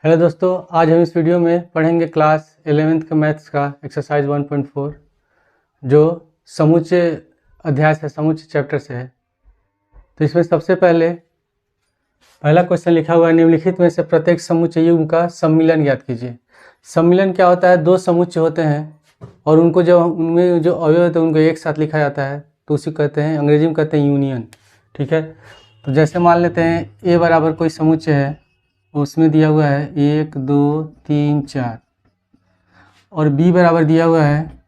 Hello दोस्तों, आज हम इस वीडियो में पढ़ेंगे क्लास 11th का मैथ्स का एक्सरसाइज 1.4 जो समूचे अध्याय से समूचे चैप्टर से है। तो इसमें सबसे पहला क्वेश्चन लिखा हुआ है, निम्नलिखित में से प्रत्येक समूचे युग्म का सम्मिलन ज्ञात कीजिए। सम्मिलन क्या होता है? दो समूचे होते हैं और उनको जब उनमें जो अवयव होते हैं उनको एक साथ लिखा जाता है तो उसी कहते हैं, अंग्रेजी में कहते हैं यूनियन। ठीक है, तो जैसे मान लेते हैं ए बराबर कोई समूचे है, उसमें दिया हुआ है 1 2 3 4 और बी बराबर दिया हुआ है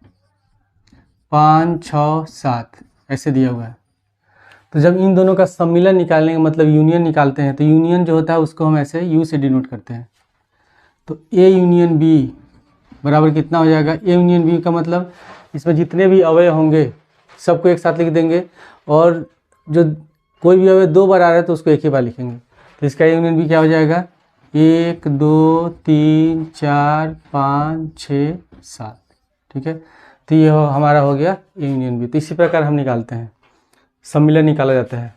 5 6 7, ऐसे दिया हुआ है। तो जब इन दोनों का सम्मिलन निकालने का मतलब यूनियन निकालते हैं तो यूनियन जो होता है उसको हम ऐसे यू से डिनोट करते हैं। तो ए यूनियन बी बराबर कितना हो जाएगा? ए यूनियन बी का मतलब इसमें जितने भी अवयव होंगे सबको एक साथ लिख देंगे और जो कोई भी अवयव दो बार आ रहा है तो उसको एक ही बार लिखेंगे। तो इसका ए यूनियन बी क्या हो जाएगा? 1 2 3 4 5 6 7। ठीक है, तो ये हमारा हो गया ए यूनियन बी। तो इसी प्रकार हम निकालते हैं, सम्मिलन निकाला जाता है।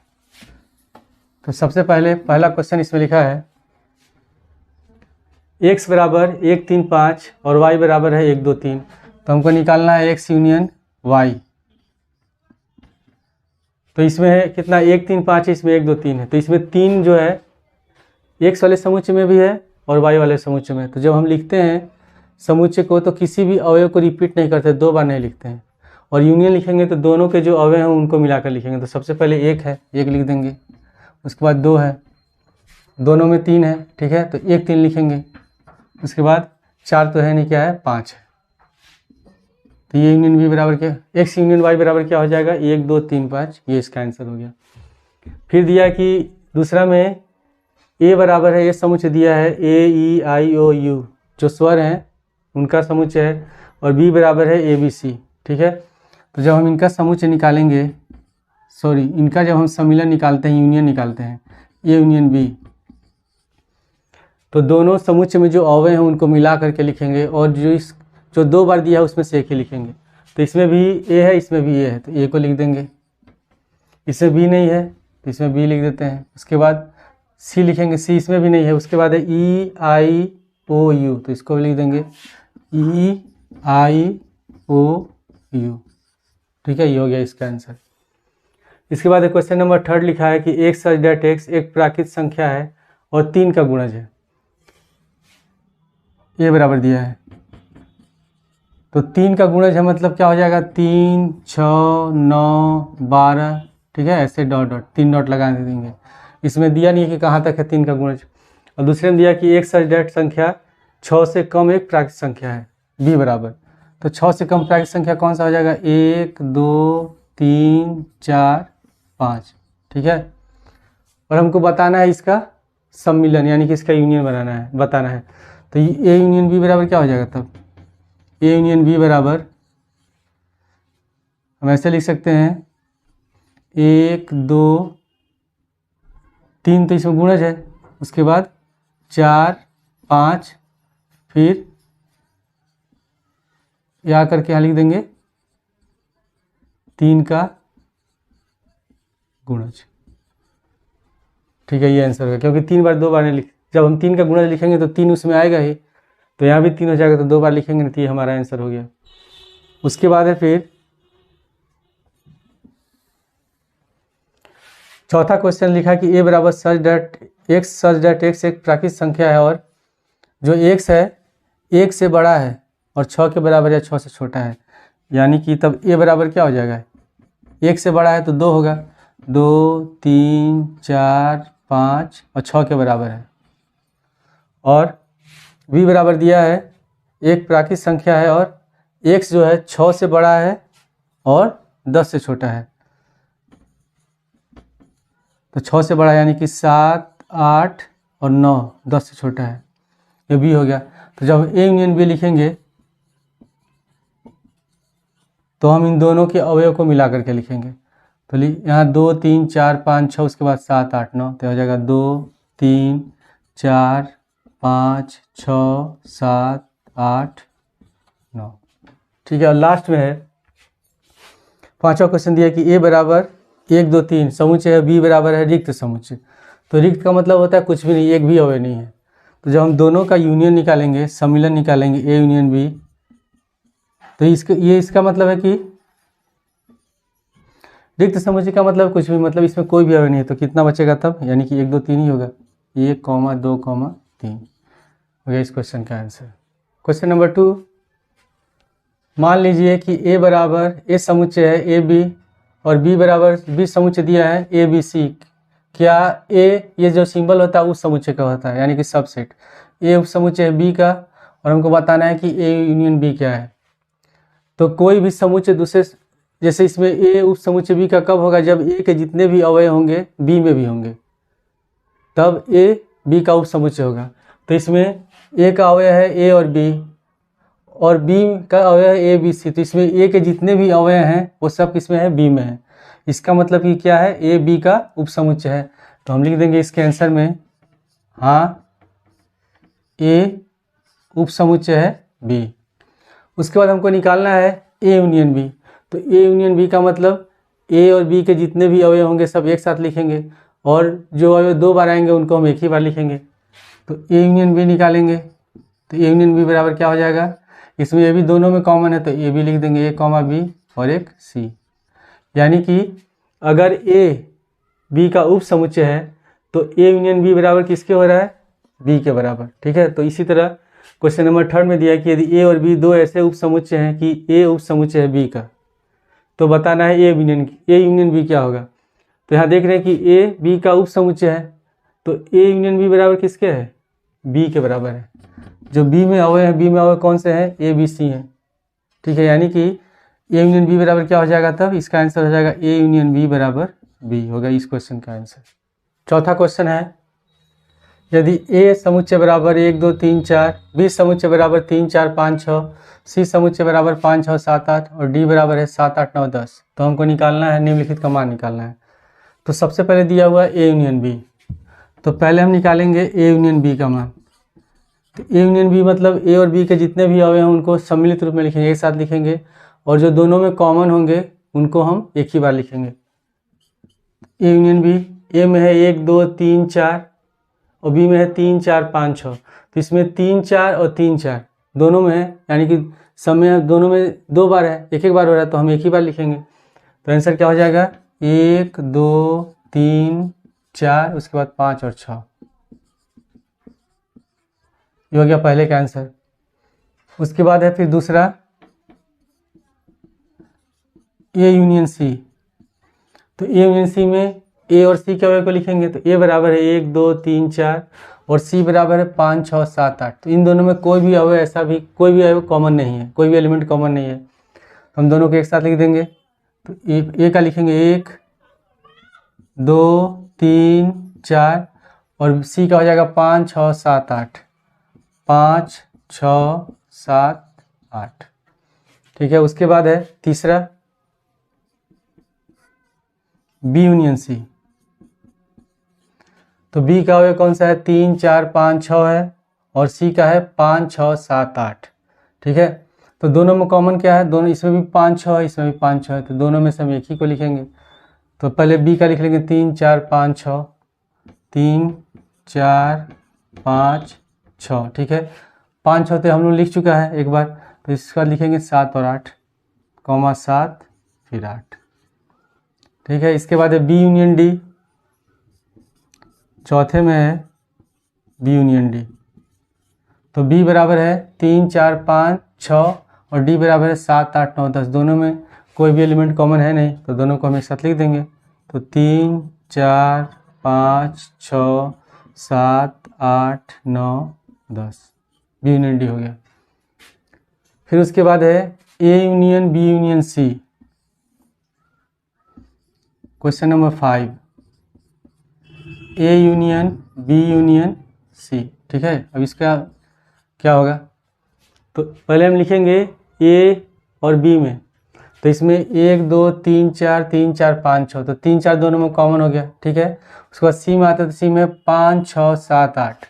तो सबसे पहला क्वेश्चन इसमें लिखा है x बराबर 1 3 5 और y बराबर है 1 2 3। तो हमको निकालना है x यूनियन y। तो इसमें है कितना? 1 3 5 है, इसमें 1 2 3 है। तो इसमें 3 जो है एक्स वाले समुच्चय में भी है और वाई वाले समुच्चय में। तो जब हम लिखते हैं समुच्चय को तो किसी भी अवयव को रिपीट नहीं करते, दो बार नहीं लिखते हैं। और यूनियन लिखेंगे तो दोनों के जो अवयव हैं उनको मिलाकर लिखेंगे। तो सबसे पहले एक है, एक लिख देंगे। उसके बाद दो है, दोनों में तीन है। ठीक है, तो 1 3 लिखेंगे। उसके बाद 4 तो है नहीं, क्या है? 5 है। तो ये यूनियन बी बराबर क्या? एक्स यूनियन वाई बराबर क्या हो जाएगा? 1 2 3 5। ये इसका आंसर हो गया। फिर दिया कि दूसरा में ए बराबर है, ये समुच्चय दिया है ए ई आई ओ यू, जो स्वर हैं उनका समुच्चय है। और बी बराबर है ए बी सी। ठीक है, तो जब हम इनका समुच्चय निकालेंगे, इनका जब हम सम्मिलन निकालते हैं, यूनियन निकालते हैं, ए यूनियन बी, तो दोनों समुच्चय में जो अवयव हैं उनको मिला करके लिखेंगे और जो दो बार दिया है उसमें से एक ही लिखेंगे। तो इसमें भी ए है, इसमें भी ए है, तो ए को लिख देंगे। इसमें बी नहीं है तो इसमें बी लिख देते हैं। उसके बाद सी लिखेंगे, सी इसमें भी नहीं है। उसके बाद है ई आई ओ यू, तो इसको भी लिख देंगे ई आई ओ यू। ठीक है, ये हो गया इसका आंसर। इसके बाद क्वेश्चन नंबर 3 लिखा है कि एक्स सच दैट एक्स एक प्राकृत संख्या है और 3 का गुणज है। ये बराबर दिया है, तो 3 का गुणज है मतलब क्या हो जाएगा? 3 6 9 12। ठीक है, ऐसे डॉट डॉट 3 डॉट लगा देंगे। इसमें दिया नहीं है कि कहाँ तक है 3 का गुणज। और दूसरे में दिया कि एक सच दैट संख्या 6 से कम एक प्राकृत संख्या है, बी बराबर। तो 6 से कम प्राकृत संख्या कौन सा हो जाएगा? 1 2 3 4 5। ठीक है, और हमको बताना है इसका सम्मिलन, यानी कि इसका यूनियन बताना है। तो ए यूनियन बी बराबर क्या हो जाएगा तब? ए यूनियन बी बराबर हम ऐसे लिख सकते हैं 1 2 3, तो इसमें गुणज है। उसके बाद 4 5, फिर यहाँ करके यहाँ लिख देंगे 3 का गुणज। ठीक है, ये आंसर होगा, क्योंकि 3 बार 2 बार नहीं जब हम 3 का गुणज लिखेंगे तो 3 उसमें आएगा ही, तो यहाँ भी 3 हो जाएगा, तो 2 बार लिखेंगे तो ये हमारा आंसर हो गया। उसके बाद है फिर चौथा क्वेश्चन लिखा कि ए बराबर सच डैट एक्स एक प्राकृत संख्या है और जो एक्स है 1 से बड़ा है और 6 के बराबर या 6 से छोटा है। यानी कि तब ए बराबर क्या हो जाएगा? 1 से बड़ा है तो 2 होगा, 2 3 4 5 और 6 के बराबर है। और बी बराबर दिया है एक प्राकृत संख्या है और एक्स जो है 6 से बड़ा है और 10 से छोटा है। तो 6 से बड़ा यानी कि 7 8 और 9, 10 से छोटा है, ये बी हो गया। तो जब ए यूनियन बी लिखेंगे तो हम इन दोनों के अवयव को मिला करके लिखेंगे। तो यहाँ 2 3 4 5 6, उसके बाद 7 8 9, तो हो जाएगा 2 3 4 5 6 7 8 9। ठीक है, और लास्ट में है पांचवा क्वेश्चन दिया कि ए बराबर 1 2 3 समुच्चय है, बी बराबर है रिक्त समुच्चय। तो रिक्त का मतलब होता है कुछ भी नहीं, एक भी अवयव नहीं है। तो जब हम दोनों का यूनियन निकालेंगे, सम्मिलन निकालेंगे ए यूनियन बी, तो इसका मतलब है कि रिक्त समुच्चय का मतलब कुछ भी, मतलब इसमें कोई भी अवयव नहीं है, तो कितना बचेगा तब, यानी कि 1 2 3 ही होगा, 1 2 3 हो गया इस क्वेश्चन का आंसर। क्वेश्चन नंबर 2, मान लीजिए कि ए बराबर ए समुच्चय है ए बी और बी बराबर बी समुच्चय दिया है ए बी सी। क्या ए, ये जो सिंबल होता है उस समुच्चय का होता है, यानी कि सबसेट। ए उप समुच्चय है बी का और हमको बताना है कि ए यूनियन बी क्या है। तो कोई भी समुच्चय दूसरे, जैसे इसमें ए उप समुच्चय बी का कब होगा, जब ए के जितने भी अवयव होंगे बी में भी होंगे, तब ए बी का उप समुच्चय होगा। तो इसमें ए का अवयव है ए और बी, और बी का अवयव है ए बी सी, तो इसमें ए के जितने भी अवयव हैं वो सब किसमें है, बी में है। इसका मतलब कि क्या है, ए बी का उपसमुच्चय है। तो हम लिख देंगे इसके आंसर में, हाँ ए उपसमुच्चय है बी। उसके बाद हमको निकालना है ए यूनियन बी। तो ए यूनियन बी का मतलब ए और बी के जितने भी अवयव होंगे सब एक साथ लिखेंगे, और जो अवयव 2 बार आएंगे उनको हम एक ही बार लिखेंगे। तो ए यूनियन बी निकालेंगे, तो ए यूनियन बी बराबर क्या हो जाएगा, इसमें ये भी दोनों में कॉमन है तो ए भी लिख देंगे, ए कॉमा बी और एक सी। यानी कि अगर ए बी का उप समुच्चय है तो ए यूनियन बी बराबर किसके हो रहा है, बी के बराबर। ठीक है, तो इसी तरह क्वेश्चन नंबर 3 में दिया है कि यदि ए और बी दो ऐसे उप समुच्चय हैं कि ए उप समुच्चय है बी का, तो बताना है ए यूनियन बी क्या होगा। तो यहाँ देख रहे हैं कि ए बी का उप समुच्चय है, तो ए यूनियन बी बराबर किसके है, बी के बराबर है। जो बी में अवयव है, बी में अवयव कौन से हैं, ए बी सी हैं। ठीक है, यानी कि ए यूनियन बी बराबर क्या हो जाएगा, तब इसका आंसर हो जाएगा ए यूनियन बी बराबर बी होगा इस क्वेश्चन का आंसर। चौथा क्वेश्चन है, यदि ए समुच्चय बराबर 1 2 3 4, बी समुच्चय बराबर 3 4 5 6, सी समुच्चय बराबर 5 6 7 8 और डी बराबर है 7 8 9 10, तो हमको निकालना है, निम्नलिखित का मान निकालना है। तो सबसे पहले दिया हुआ है ए यूनियन बी, तो पहले हम निकालेंगे ए यूनियन बी का मान। तो ए यूनियन बी मतलब ए और बी के जितने भी अवयव हैं उनको सम्मिलित रूप में लिखेंगे, एक साथ लिखेंगे, और जो दोनों में कॉमन होंगे उनको हम एक ही बार लिखेंगे। ए यूनियन बी, ए में है 1 2 3 4 और बी में है 3 4 5 6, तो इसमें 3 4 और 3 4 दोनों में है, यानी कि समय दोनों में 2 बार है, एक बार हो रहा है तो हम एक ही बार लिखेंगे। तो आंसर क्या हो जाएगा, 1 2 3 4, उसके बाद 5 और 6, ये हो गया पहले का आंसर। उसके बाद है फिर दूसरा ए यूनियन सी। तो ए यूनियन सी में ए और सी के अवयव को लिखेंगे, तो ए बराबर है 1 2 3 4 और सी बराबर है 5 6 7 8। तो इन दोनों में कोई भी अवयव ऐसा भी कोई भी अवयव कॉमन नहीं है, कोई भी एलिमेंट कॉमन नहीं है, तो हम दोनों को एक साथ लिख देंगे। तो ए का लिखेंगे 1 2 3 4 और सी का हो जाएगा 5 6 7 8, 5 6 7 8। ठीक है, उसके बाद है तीसरा बी यूनियन सी। तो बी का अवयव कौन सा है, 3 4 5 6 है और सी का है 5 6 7 8। ठीक है, तो दोनों में कॉमन क्या है, दोनों, इसमें भी 5 6 है, इसमें भी 5 6 है, तो दोनों में से हम एक ही को लिखेंगे। तो पहले बी का लिख लेंगे 3 4 5 6, 3 4 5 6। ठीक है, 5 6 तो हम लोग लिख चुका है एक बार, तो इसका लिखेंगे 7 और 8, कॉमा 7 फिर 8। ठीक है, इसके बाद है बी यूनियन डी। चौथे में है बी यूनियन डी। तो बी बराबर है 3 4 5 6 और डी बराबर है 7 8 9 10, दोनों में कोई भी एलिमेंट कॉमन है नहीं, तो दोनों को हम एक साथ लिख देंगे। तो 3 4 5 6 7 8 9 10, बी यूनियन डी हो गया। फिर उसके बाद है A union B union C. Question number 5, A union B union C. ठीक है, अब इसका क्या होगा, तो पहले हम लिखेंगे ए और बी में, तो इसमें 1 2 3 4 3 4 5 6, तो 3 4 दोनों में कॉमन हो गया। ठीक है, उसके बाद सी में आता है, तो सी में 5 6 7 8,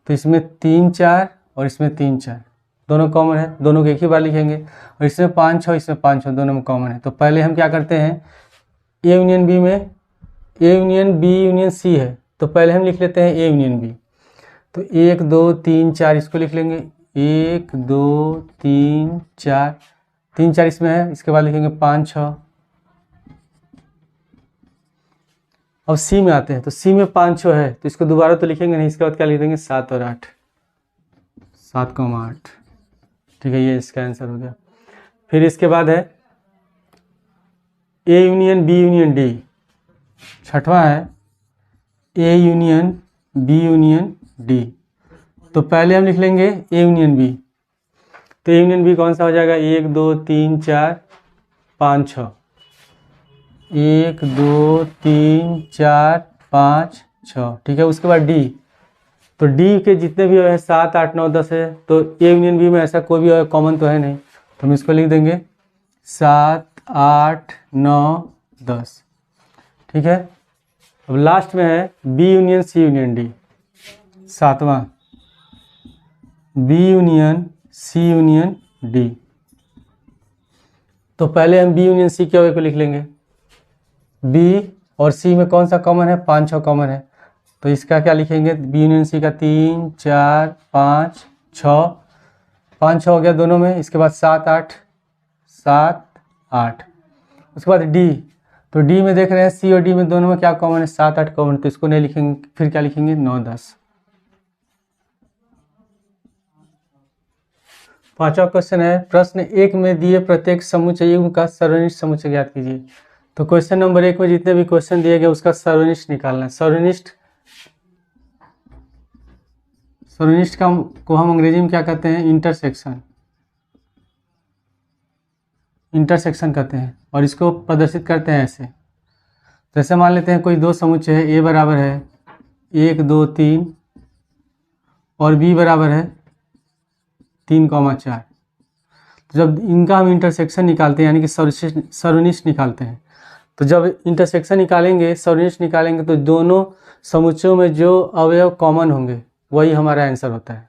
तो इसमें 3 4 और इसमें 3 4 दोनों कॉमन है, दोनों को एक ही बार लिखेंगे, और इसमें 5 6 इसमें 5 6 दोनों में कॉमन है। तो पहले हम क्या करते हैं, ए यूनियन बी में A union B union C है, तो पहले हम लिख लेते हैं ए यूनियन बी। तो 1 2 3 4 इसको लिख लेंगे, 1 2 3 4, 3 4 इसमें है, इसके बाद लिखेंगे 5 6। अब सी में आते हैं, तो सी में 5 6 है, तो इसको दोबारा तो लिखेंगे नहीं, इसके बाद क्या लिख देंगे 7 और 8, 7 8। ठीक है, ये इसका आंसर हो गया। फिर इसके बाद है A union B union D. छठवां है A union B union D. तो पहले हम लिख लेंगे ए यूनियन बी। तो ए यूनियन बी कौन सा हो जाएगा, 1 2 3 4 5 6, 1 2 3 4 5 6। ठीक है, उसके बाद डी। तो डी के जितने भी है 7 8 9 10 है, तो ए यूनियन बी में ऐसा कोई भी कॉमन तो है नहीं, तो हम इसको लिख देंगे 7 8 9 10। ठीक है, अब लास्ट में है B union C union D. सातवां B union C union D. तो पहले हम बी यूनियन सी के को लिख लेंगे। बी और सी में कौन सा कॉमन है, 5 6 कॉमन है, तो इसका क्या लिखेंगे, बी यूनियन सी का 3 4 5 6, 5 6 हो गया दोनों में। इसके बाद 7 8 7 8। उसके बाद डी। तो डी में देख रहे हैं सी और डी में दोनों में क्या कॉमन है, 7 8 कॉमन, तो इसको नहीं लिखेंगे, फिर क्या लिखेंगे 9 10। पांचवा क्वेश्चन है, प्रश्न 1 में दिए प्रत्येक समुच्चय युग्म का सर्वनिष्ठ समुच्चय ज्ञात कीजिए। तो क्वेश्चन नंबर 1 में जितने भी क्वेश्चन दिए गए उसका सर्वनिष्ठ निकालना है। सर्वनिष्ठ का को हम अंग्रेजी में क्या कहते हैं, इंटरसेक्शन कहते हैं, और इसको प्रदर्शित करते हैं ऐसे। जैसे मान लेते हैं कोई दो समुच्चय है, ए बराबर है 1 2 3 और बी बराबर है 3 4। तो जब इनका हम इंटरसेक्शन निकालते हैं, यानी कि सर्वनिष्ठ निकालते हैं, तो जब इंटरसेक्शन निकालेंगे, सर्वनिष्ठ निकालेंगे, तो दोनों समुच्चयों में जो अवयव कॉमन होंगे वही हमारा आंसर होता है।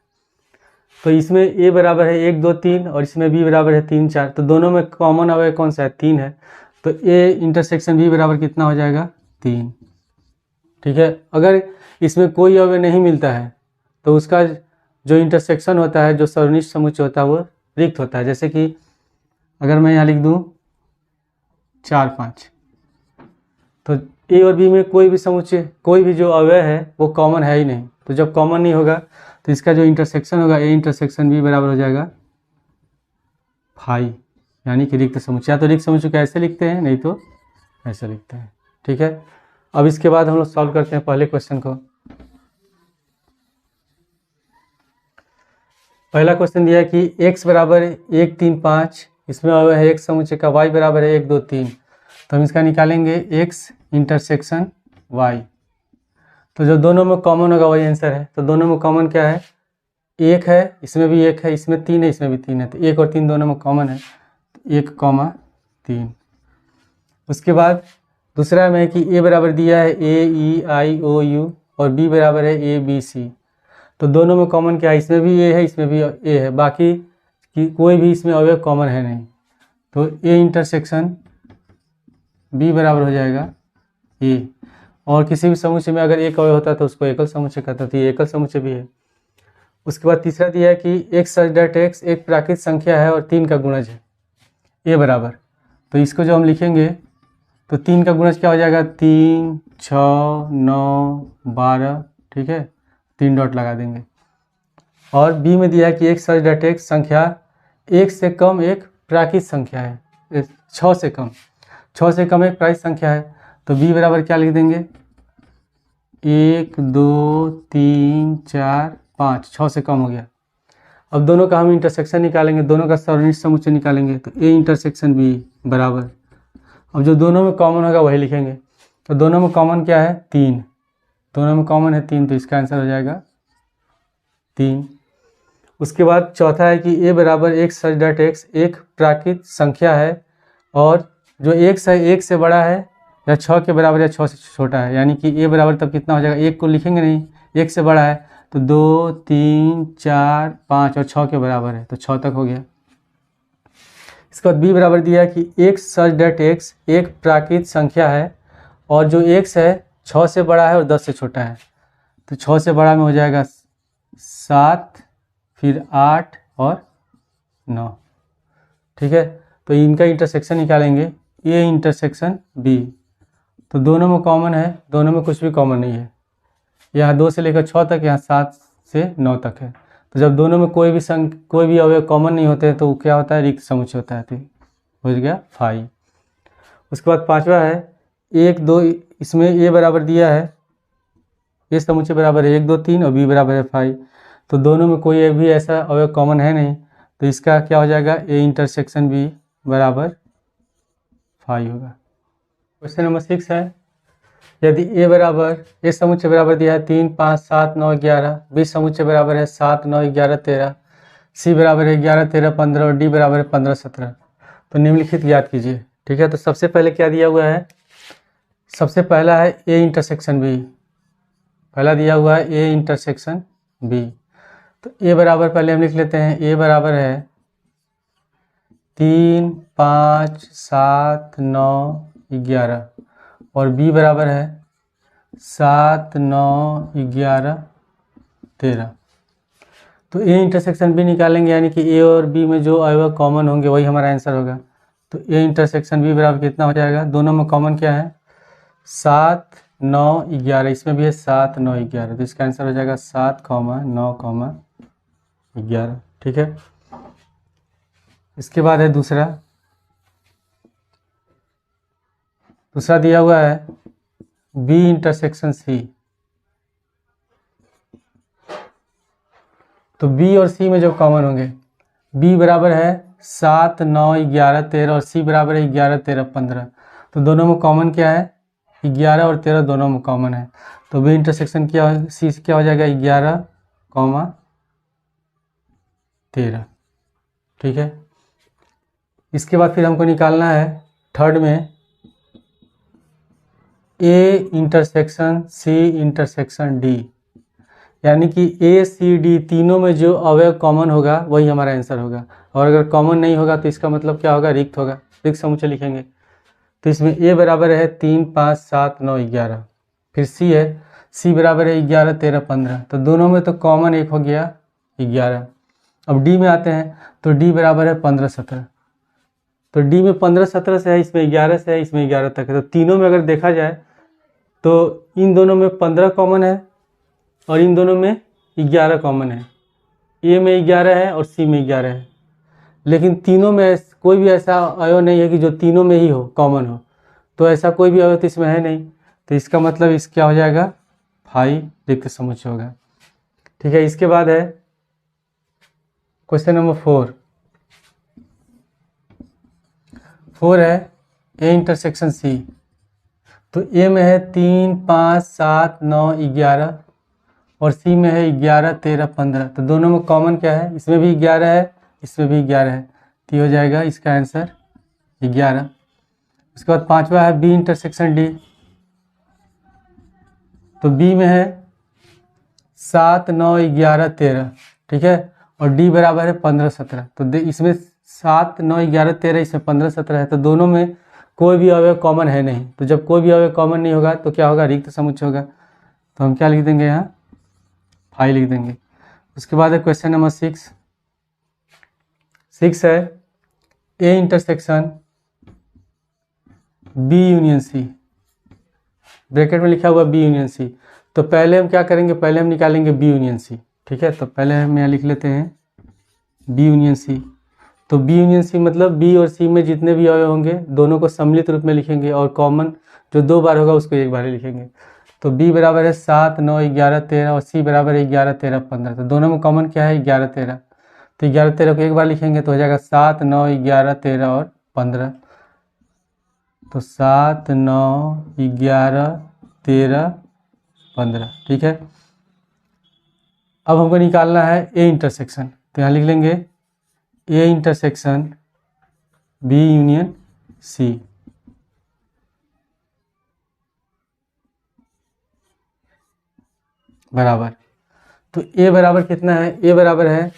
तो इसमें ए बराबर है 1 2 3 और इसमें बी बराबर है 3 4, तो दोनों में कॉमन अवयव कौन सा है, 3 है। तो ए इंटरसेक्शन बी बराबर कितना हो जाएगा, 3। ठीक है, अगर इसमें कोई अवयव नहीं मिलता है तो उसका जो इंटरसेक्शन होता है, जो सर्वनिष्ठ समुच्चय होता है, वो रिक्त होता है। जैसे कि अगर मैं यहाँ लिख दूँ 4 5, तो ए और बी में कोई भी समुच्चय, कोई भी जो अवयव है वो कॉमन है ही नहीं। तो जब कॉमन नहीं होगा तो इसका जो इंटरसेक्शन होगा, ए इंटरसेक्शन बी बराबर हो जाएगा 5, यानी कि रिक्त समुच्चय। या तो रिक्त समुच्चय को ऐसे लिखते हैं, नहीं तो ऐसे लिखते हैं। ठीक है, अब इसके बाद हम लोग सॉल्व करते हैं पहले क्वेश्चन को। पहला क्वेश्चन दिया है कि x बराबर 1 3 5, इसमें अवयव है एक समुच्चय का, y बराबर है 1 2 3। तो हम इसका निकालेंगे x इंटरसेक्शन y। तो जो दोनों में कॉमन होगा वही आंसर है। तो दोनों में कॉमन क्या है, 1 है, इसमें भी 1 है, इसमें 3 है, इसमें भी 3 है, तो 1 और 3 दोनों में कॉमन है, 1 3। उसके बाद दूसरा में है कि a बराबर दिया है a e i o u और b बराबर है a b c। तो दोनों में कॉमन क्या है, इसमें भी a है, इसमें भी a है, बाकी कि कोई भी इसमें अवयव कॉमन है नहीं। तो a इंटरसेक्शन b बराबर हो जाएगा a। और किसी भी समुच्चय में अगर एक अवयव होता है तो उसको एकल समुच्चय कहता है, तो ये एकल समुच्चय भी है। उसके बाद तीसरा दिया है कि x सच डैट x एक प्राकृत संख्या है और 3 का गुणज है, a बराबर। तो इसको जो हम लिखेंगे तो 3 का गुणज क्या हो जाएगा, 3 6 9 12। ठीक है, 3 डॉट लगा देंगे। और b में दिया है कि x सच डैट x संख्या 1 से कम एक प्राकृत संख्या है, 6 से कम एक प्राकृत संख्या है। तो b बराबर क्या लिख देंगे, 1 2 3 4 5, 6 से कम हो गया। अब दोनों का हम इंटरसेक्शन निकालेंगे, दोनों का सर्वनिष्ठ समुच्चय निकालेंगे। तो a इंटरसेक्शन b बराबर, अब जो दोनों में कॉमन होगा वही लिखेंगे। तो दोनों में कॉमन क्या है, 3, दोनों में कॉमन है 3, तो इसका आंसर हो जाएगा 3। उसके बाद चौथा है कि a बराबर x सच डैट x एक प्राकृत संख्या है और जो x है 1 से बड़ा है या 6 के बराबर या 6 से छोटा है, यानी कि a बराबर तब कितना हो जाएगा, 1 को लिखेंगे नहीं, 1 से बड़ा है, तो 2 3 4 5 और 6 के बराबर है, तो 6 तक हो गया। इसके बाद b बराबर दिया है कि x सच डैट x एक प्राकृत संख्या है और जो x है 6 से बड़ा है और 10 से छोटा है। तो 6 से बड़ा में हो जाएगा 7, फिर 8 और 9। ठीक है, तो इनका इंटरसेक्शन निकालेंगे, ए इंटरसेक्शन बी। तो दोनों में कॉमन है, दोनों में कुछ भी कॉमन नहीं है। यहाँ 2 से लेकर 6 तक, यहाँ 7 से 9 तक है। तो जब दोनों में कोई भी अवयव कॉमन नहीं होते तो क्या होता है, रिक्त समुच्चय होता है। तो हो गया 5। उसके बाद 5वां है 1 2, इसमें ए बराबर दिया है, ए समुच्चय बराबर है 1 2 3 और बी बराबर है 5। तो दोनों में कोई भी ऐसा अवयव कॉमन है नहीं, तो इसका क्या हो जाएगा, ए इंटरसेक्शन बी बराबर 5 होगा। क्वेश्चन नंबर 6 है, यदि ए समुच्चय बराबर दिया है 3 5 7 9 11, बी समुच्चय बराबर है 7 9 11 13, सी बराबर है 11 13 15 और डी बराबर है 15 17, तो निम्नलिखित ज्ञात कीजिए। ठीक है, तो सबसे पहले क्या दिया हुआ है, सबसे पहला है ए इंटरसेक्शन बी, पहला दिया हुआ है ए इंटरसेक्शन बी। तो ए बराबर पहले हम लिख लेते हैं, ए बराबर है 3 5 7 9 11 और बी बराबर है 7 9 11 13। तो ए इंटरसेक्शन बी निकालेंगे, यानी कि ए और बी में जो अवयव कॉमन होंगे वही हमारा आंसर होगा। तो ए इंटरसेक्शन बी बराबर कितना हो जाएगा, दोनों में कॉमन क्या है, 7 9 11, इसमें भी है 7 9 11, तो इसका आंसर हो जाएगा 7 9 11। ठीक है, इसके बाद है दूसरा दिया हुआ है बी इंटरसेक्शन सी। तो बी और सी में जो कॉमन होंगे, बी बराबर है 7 9 11 13 और सी बराबर है 11 13 15। तो दोनों में कॉमन क्या है, 11 और 13 दोनों में कॉमन है। तो बी इंटरसेक्शन क्या, सी क्या हो जाएगा 11 13। ठीक है, इसके बाद फिर हमको निकालना है थर्ड में A intersection C intersection D, यानी कि ए सी डी तीनों में जो अवयव कॉमन होगा वही हमारा आंसर होगा। और अगर कॉमन नहीं होगा तो इसका मतलब क्या होगा, रिक्त होगा, रिक्त समुच्चय लिखेंगे। तो इसमें ए बराबर है 3 5 7 9 11, फिर सी है, सी बराबर है 11 13 15, तो दोनों में तो कॉमन एक हो गया 11। अब डी में आते हैं, तो डी बराबर है 15 17, तो डी में 15 17 से है, इसमें 11 से है, इसमें 11 तक है। तो तीनों में अगर देखा जाए तो इन दोनों में 15 कॉमन है और इन दोनों में 11 कॉमन है, ए में 11 है और सी में 11 है, लेकिन तीनों में कोई भी ऐसा अवयव नहीं है कि जो तीनों में ही हो, कॉमन हो। तो ऐसा कोई भी अवयव तो इसमें है नहीं, तो इसका मतलब इस क्या हो जाएगा, 5 रिक्त समुच्चय होगा। ठीक है, इसके बाद है क्वेश्चन नंबर 4 है ए इंटरसेक्शन सी। तो ए में है 3 5 7 9 11 और सी में है 11 13 15, तो दोनों में कॉमन क्या है, इसमें भी 11 है, इसमें भी 11 है, तो ये हो जाएगा इसका आंसर 11। उसके बाद 5वां है बी इंटरसेक्शन डी। तो बी में है 7 9 11 13, ठीक है, और डी बराबर है 15 17। तो इसमें 7 9 11 13, इसमें 15 17 है, तो दोनों में कोई भी अवयव कॉमन है नहीं। तो जब कोई भी अवयव कॉमन नहीं होगा तो क्या होगा, रिक्त समुच्चय होगा। तो हम क्या लिख देंगे, यहाँ 5 लिख देंगे। उसके बाद है क्वेश्चन नंबर 6 है A intersection B union C, bracket में लिखा हुआ बी यूनियन सी। तो पहले हम क्या करेंगे, पहले हम निकालेंगे बी यूनियन सी। ठीक है, तो पहले हम यहाँ लिख लेते हैं बी यूनियन सी। तो बी यूनियन सी मतलब बी और सी में जितने भी अवयव होंगे दोनों को सम्मिलित रूप में लिखेंगे और कॉमन जो 2 बार होगा उसको 1 बार ही लिखेंगे। तो बी बराबर है 7 9 11 13 और सी बराबर है 11 13 15, तो दोनों में कॉमन क्या है, 11 13। तो 11 13 को 1 बार लिखेंगे तो हो जाएगा 7 9 11 13 और 15। तो 7 9 11 13 15। ठीक है, अब हमको निकालना है ए इंटरसेक्शन। तो यहाँ लिख लेंगे A intersection B union C. बराबर, तो ए बराबर कितना है, ए बराबर है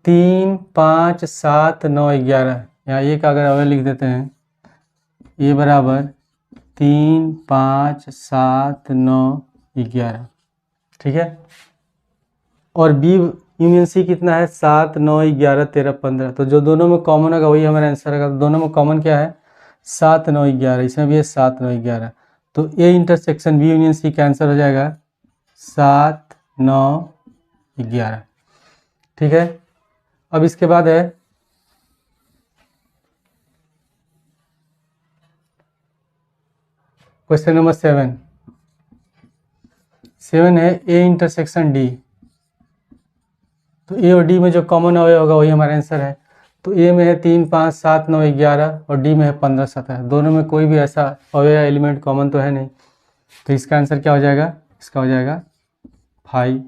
3 5 7 9 11। यहाँ ए का अगर अवयव लिख देते हैं, ए बराबर 3 5 7 9 11। ठीक है, और बी यूनियन सी कितना है 7, 9, 11, 13, 15। तो जो दोनों में कॉमन होगा वही हमारा आंसर होगा। तो दोनों में कॉमन क्या है 7, 9, 11, इसमें भी है 7, 9, 11। तो A intersection B union C का आंसर हो जाएगा 7, 9, 11। ठीक है। अब इसके बाद है क्वेश्चन नंबर 7 है ए इंटरसेक्शन डी। तो ए और डी में जो कॉमन अवयव होगा वही हमारा आंसर है। तो ए में है 3, 5, 7, 9, 11 और डी में है 15, 17। दोनों में कोई भी ऐसा अवयव एलिमेंट कॉमन तो है नहीं। तो इसका आंसर क्या हो जाएगा, इसका हो जाएगा 5।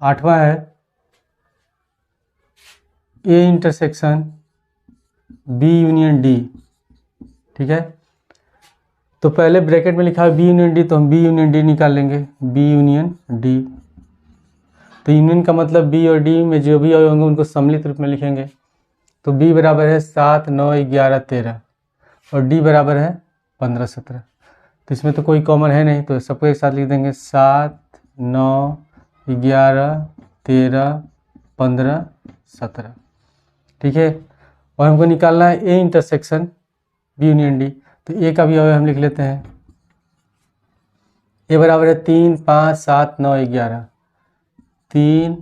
8वां है A intersection B union D. ठीक है। तो पहले ब्रैकेट में लिखा है बी यूनियन डी, तो हम बी यूनियन डी निकाल लेंगे, बी यूनियन डी। तो यूनियन का मतलब बी और डी में जो भी होंगे उनको सम्मिलित रूप में लिखेंगे। तो बी बराबर है 7, 9, 11, 13 और डी बराबर है 15, 17। तो इसमें तो कोई कॉमन है नहीं, तो सबको एक साथ लिख देंगे 7, 9, 11, 13, 15, 17। ठीक है। और हमको निकालना है A intersection B union D. तो ए का भी अवयव हम लिख लेते हैं। ए बराबर है 3, 5, 7, 9, 11। 3,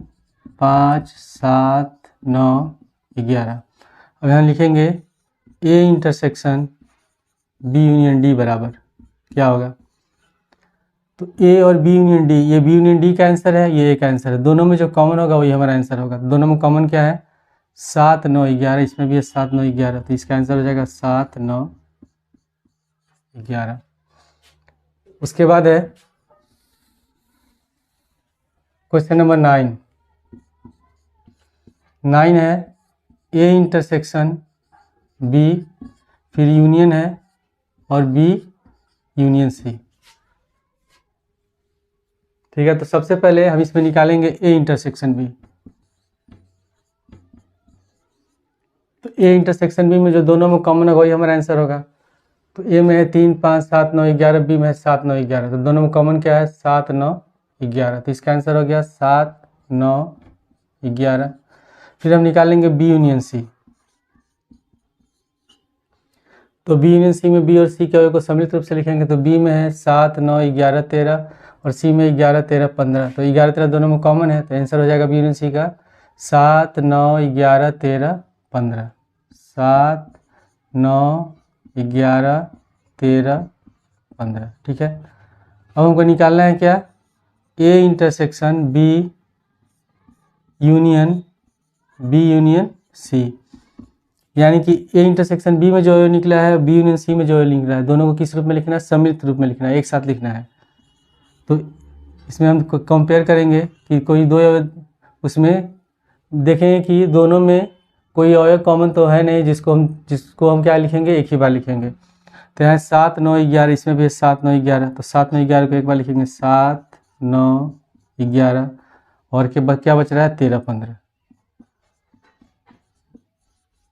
5, 7, 9, 11। अब यहाँ लिखेंगे A intersection B union D बराबर क्या होगा। तो ए और बी यूनियन डी, ये बी यूनियन डी का आंसर है, ये ए का आंसर है। दोनों में जो कॉमन होगा वही हमारा आंसर होगा। दोनों में कॉमन क्या है 7, 9, 11। इसमें भी है 7, 9, 11। तो इसका आंसर हो जाएगा 7, 9, 11। उसके बाद है क्वेश्चन नंबर 9 है ए इंटरसेक्शन बी, फिर यूनियन है और बी यूनियन सी। ठीक है। तो सबसे पहले हम इसमें निकालेंगे ए इंटरसेक्शन बी। तो ए इंटरसेक्शन बी में जो दोनों में कॉमन होगा वही हमारा आंसर होगा। तो ए में है 3, 5, 7, 9, 11, बी में है 7, 9, 11। तो दोनों में कॉमन क्या है 7, 9, 11। तो इसका आंसर हो गया 7, 9, 11। फिर हम निकालेंगे बी यूनियन सी। तो बी यूनियन सी में बी और सी के अवयव को सम्मिलित रूप से लिखेंगे। तो बी में है 7, 9, 11, 13 और सी में 11, 13, 15। तो 11, 13 दोनों में कॉमन है, तो आंसर हो जाएगा बी यूनियन सी का 7, 9, 11, 13, 15। 7, 9, 11, 13, 15। ठीक है। अब हमको निकालना है क्या A intersection B union C. यानी कि ए इंटरसेक्शन बी में जो निकला है बी यूनियन सी में जो निकला है, दोनों को किस रूप में लिखना है सम्मिलित रूप में लिखना है, एक साथ लिखना है। तो इसमें हम कंपेयर करेंगे कि कोई दो उसमें देखेंगे कि दोनों में कोई अवयव कॉमन तो है नहीं, जिसको हम क्या लिखेंगे एक ही बार लिखेंगे। तो यहाँ 7, 9, 11, इसमें भी है 7, 9, 11। तो 7, 9, 11 को एक बार लिखेंगे 7, 9, 11 और के बाद क्या बच रहा है 13, 15।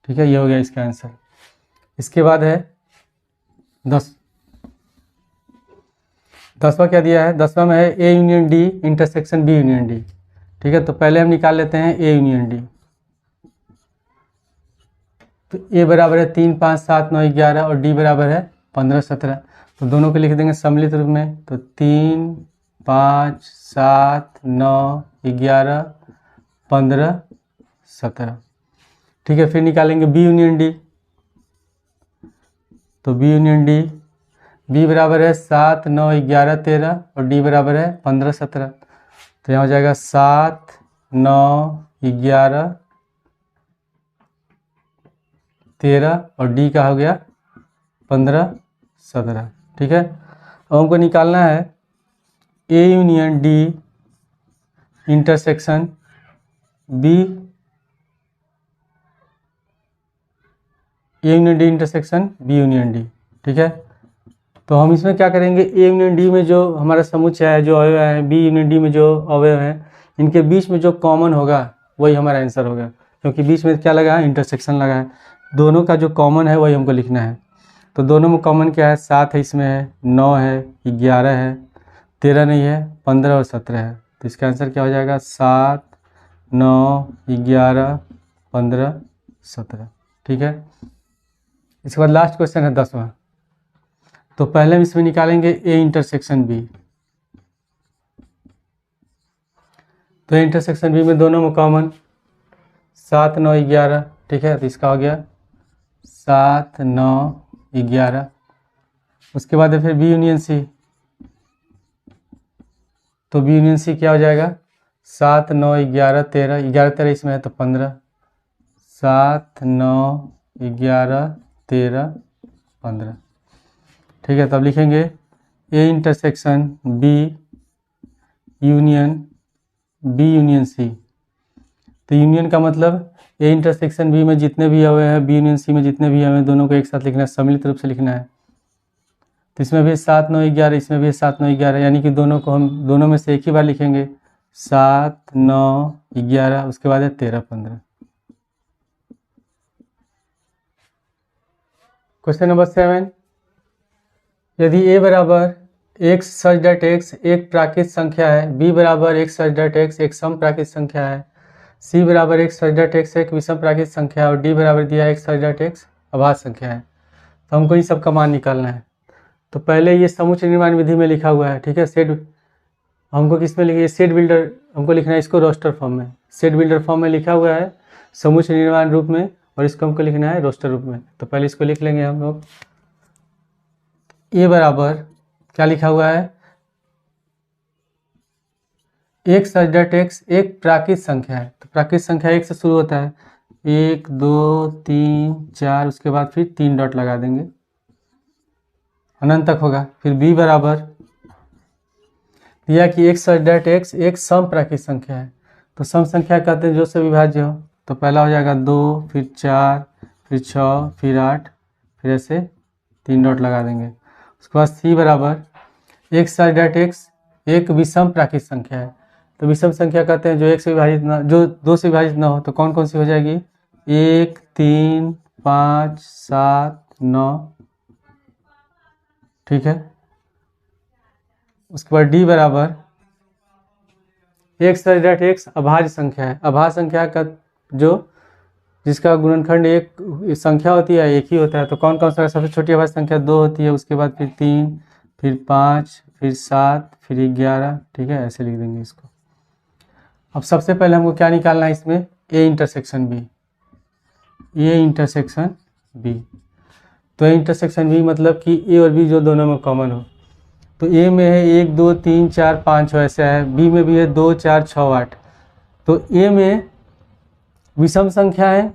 ठीक है। ये हो गया इसका आंसर। इसके बाद है 10वां क्या दिया है। 10वां में है A union D intersection B union D. ठीक है। तो पहले हम निकाल लेते हैं ए यूनियन डी। तो ए बराबर है 3, 5, 7, 9, 11 और डी बराबर है 15, 17। तो दोनों को लिख देंगे सम्मिलित रूप में। तो 3, 5, 7, 9, 11, 15, 17। ठीक है। फिर निकालेंगे बी यूनियन डी। तो बी यूनियन डी, बी बराबर है 7, 9, 11, 13 और डी बराबर है 15, 17। तो यहाँ हो जाएगा 7, 9, 11, 13 और डी का हो गया 15, 17। ठीक है। अब हमको निकालना है A union D intersection B, A union D intersection B union D. ठीक है। तो हम इसमें क्या करेंगे ए यूनियन डी में जो हमारा समुच्चय है, जो अवयव है, बी यूनियन डी में जो अवयव है, इनके बीच में जो कॉमन होगा वही हमारा आंसर होगा। क्योंकि बीच में क्या लगा है इंटरसेक्शन लगा है, दोनों का जो कॉमन है वही हमको लिखना है। तो दोनों में कॉमन क्या है 7 है, इसमें है 9 है, 11 है, 13 नहीं है, 15 और 17 है। तो इसका आंसर क्या हो जाएगा 7, 9, 11, 15, 17। ठीक है, इसके बाद लास्ट क्वेश्चन है 10वां। तो पहले हम इसमें निकालेंगे ए इंटरसेक्शन बी। तो ए इंटरसेक्शन बी में दोनों में कॉमन 7, 9, 11। ठीक है, तो इसका हो गया 7, 9, 11। उसके बाद है फिर बी यूनियन सी। तो बी यूनियन सी क्या हो जाएगा 7, 9, 11, 13। 11, 13 इसमें है तो 15। 7, 9, 11, 13, 15। ठीक है, तब लिखेंगे A intersection B union C. तो यूनियन का मतलब ए इंटरसेक्शन बी में जितने भी हुए हैं, बी यूनियन सी में जितने भी हुए हैं, दोनों को एक साथ लिखना है, सम्मिलित रूप से लिखना है। तो इसमें भी 7, 9, 11, इसमें भी 7, 9, 11, यानी कि दोनों को हम दोनों में से एक ही बार लिखेंगे 7, 9, 11। उसके बाद है 13, 15। क्वेश्चन नंबर 7, यदि ए बराबर x सच डेट x एक प्राकृत संख्या है, b बराबर x सच डेट x एक सम प्राकृत संख्या है, c बराबर x सच डेट x एक विषम प्राकृत संख्या है और d बराबर दिया x सच डेट x अभाज्य संख्या है। तो हमको इन सब का मान निकालना है। तो पहले ये समुच्चय निर्माण विधि में लिखा हुआ है। ठीक है, सेट हमको किस में लिखिए, सेट बिल्डर हमको लिखना है, इसको रोस्टर फॉर्म में, सेट बिल्डर फॉर्म में लिखा हुआ है समुच्चय निर्माण रूप में, और इसको हमको लिखना है रोस्टर रूप में। तो पहले इसको लिख लेंगे हम लोग। ए बराबर क्या लिखा हुआ है, एक सच डेट x एक प्राकृत संख्या है। तो प्राकृत संख्या एक से शुरू होता है, 1, 2, 3, 4, उसके बाद फिर 3 डॉट लगा देंगे, अनंत तक होगा। फिर b बराबर दिया कि एक सच डेट x एक सम प्राकृत संख्या है। तो सम संख्या कहते हैं जो से विभाज्य हो। तो पहला हो जाएगा 2, फिर 4, फिर 6, फिर 8, फिर ऐसे 3 डॉट लगा देंगे। उसके बाद c बराबर एक सच डेट x एक विषम प्राकृत संख्या है। तो विषम संख्या कहते हैं जो 1 से विभाजित ना, जो 2 से विभाजित ना हो। तो कौन कौन सी हो जाएगी, 1, 3, 5, 7, 9। ठीक है, उसके बाद d बराबर एक सच डेट x अभाज्य संख्या है। अभाज्य संख्या का जो जिसका गुणनखंड एक संख्या होती है, एक ही होता है। तो कौन कौन सा, सबसे छोटी अभाज्य संख्या 2 होती है, उसके बाद फिर 3, फिर 5, फिर 7, फिर 11। ठीक है, ऐसे लिख देंगे इसको। अब सबसे पहले हमको क्या निकालना है इसमें, A intersection B. A intersection B, तो ए इंटरसेक्शन बी मतलब कि ए और बी जो दोनों में कॉमन हो। तो ए में है 1, 2, 3, 4, 5, 6 ऐसा है, बी में भी है 2, 4, 6, 8। तो ए में विषम संख्या है